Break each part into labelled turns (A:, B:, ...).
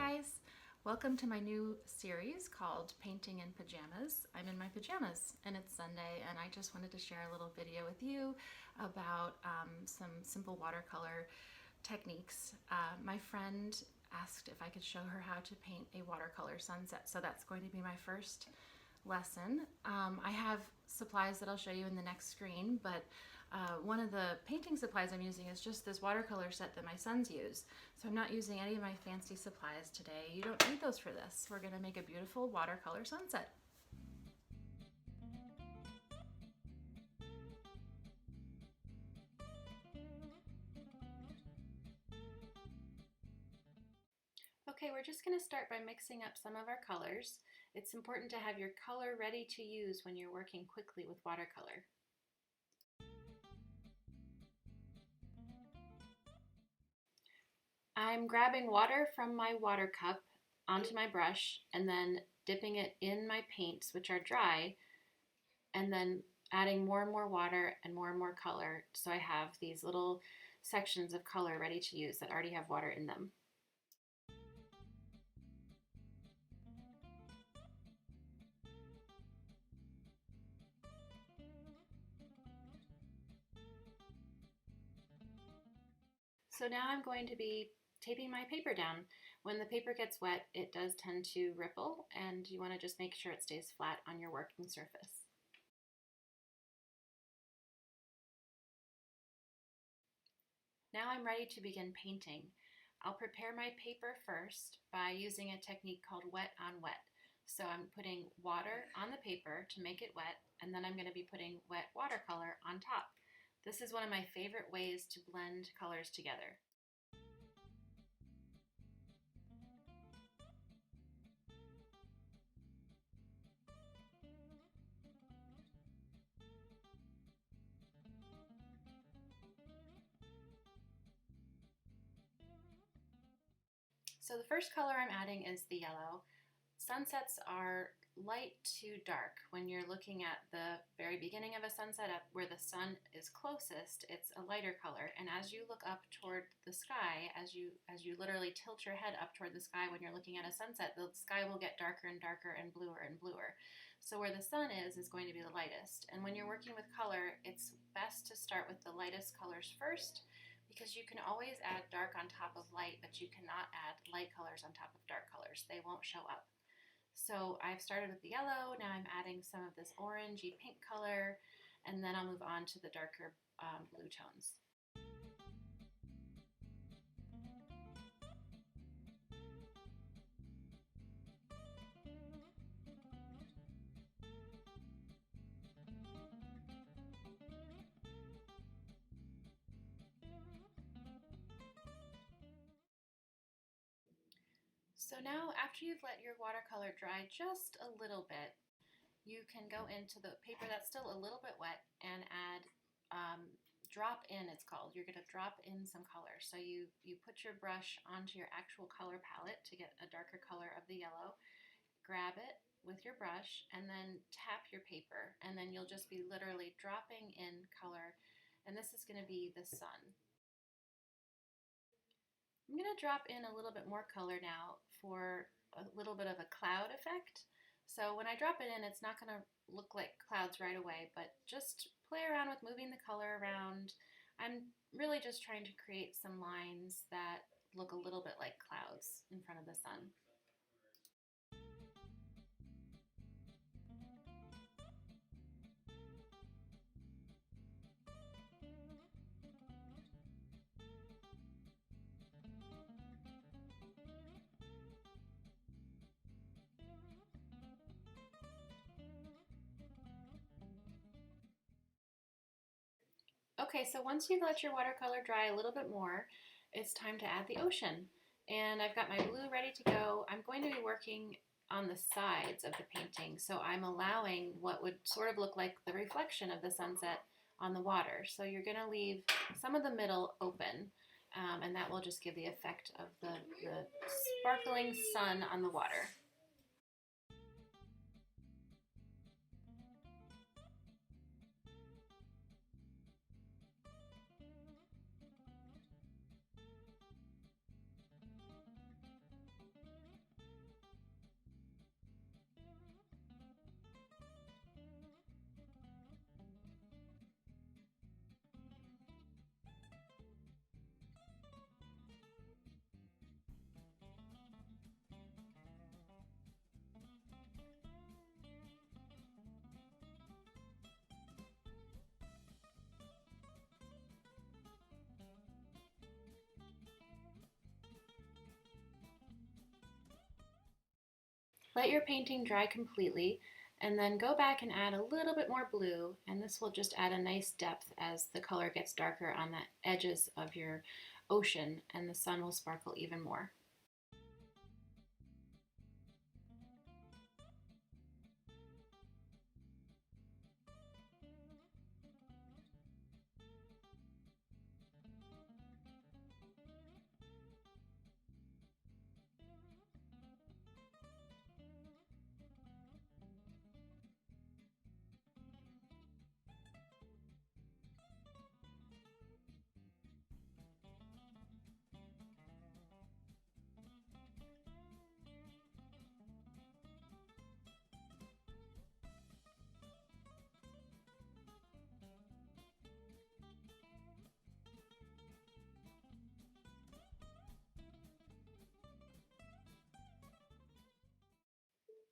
A: guys! Welcome to my new series called Painting in Pajamas. I'm in my pajamas and it's Sunday, and I just wanted to share a little video with you about some simple watercolor techniques. My friend asked if I could show her how to paint a watercolor sunset, so that's going to be my first lesson. I have supplies that I'll show you in the next screen, but one of the painting supplies I'm using is just this watercolor set that my sons use. So I'm not using any of my fancy supplies today. You don't need those for this. We're gonna make a beautiful watercolor sunset. Okay, we're just going to start by mixing up some of our colors. It's important to have your color ready to use when you're working quickly with watercolor. I'm grabbing water from my water cup onto my brush and then dipping it in my paints, which are dry, and then adding more and more water and more color, so I have these little sections of color ready to use that already have water in them. So now I'm going to be taping my paper down. When the paper gets wet, it does tend to ripple, and you want to just make sure it stays flat on your working surface. Now I'm ready to begin painting. I'll prepare my paper first by using a technique called wet on wet. So I'm putting water on the paper to make it wet, and then I'm going to be putting wet watercolor on top. This is one of my favorite ways to blend colors together. So the first color I'm adding is the yellow. Sunsets are light to dark. When you're looking at the very beginning of a sunset, up where the sun is closest, it's a lighter color. And as you look up toward the sky, as you literally tilt your head up toward the sky when you're looking at a sunset, the sky will get darker and darker and bluer. So where the sun is going to be the lightest. And when you're working with color, it's best to start with the lightest colors first, because you can always add dark on top of light, but you cannot add light colors on top of dark colors. They won't show up. So I've started with the yellow, now I'm adding some of this orangey pink color, and then I'll move on to the darker blue tones. So now, after you've let your watercolor dry just a little bit, you can go into the paper that's still a little bit wet and add drop in, it's called. You're going to drop in some color. So you put your brush onto your actual color palette to get a darker color of the yellow, grab it with your brush, and then tap your paper, and then you'll just be literally dropping in color, and this is going to be the sun. I'm going to drop in a little bit more color now for a little bit of a cloud effect. So when I drop it in, it's not going to look like clouds right away, but just play around with moving the color around. I'm really just trying to create some lines that look a little bit like clouds in front of the sun. Okay, so once you've let your watercolor dry a little bit more, it's time to add the ocean. And I've got my blue ready to go. I'm going to be working on the sides of the painting, so I'm allowing what would sort of look like the reflection of the sunset on the water. So you're going to leave some of the middle open, and that will just give the effect of the sparkling sun on the water. Let your painting dry completely and then go back and add a little bit more blue, and this will just add a nice depth as the color gets darker on the edges of your ocean, and the sun will sparkle even more.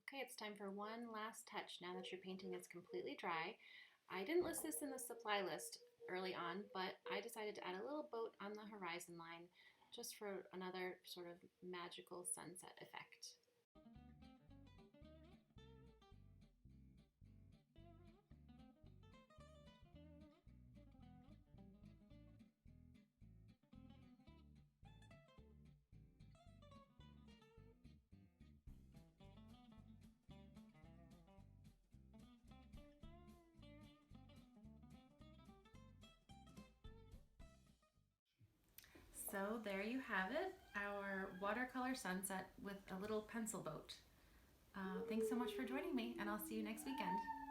A: Okay, it's time for one last touch now that your painting is completely dry. I didn't list this in the supply list early on, but I decided to add a little boat on the horizon line just for another sort of magical sunset effect. So there you have it, our watercolor sunset with a little pencil boat. Thanks so much for joining me, and I'll see you next weekend.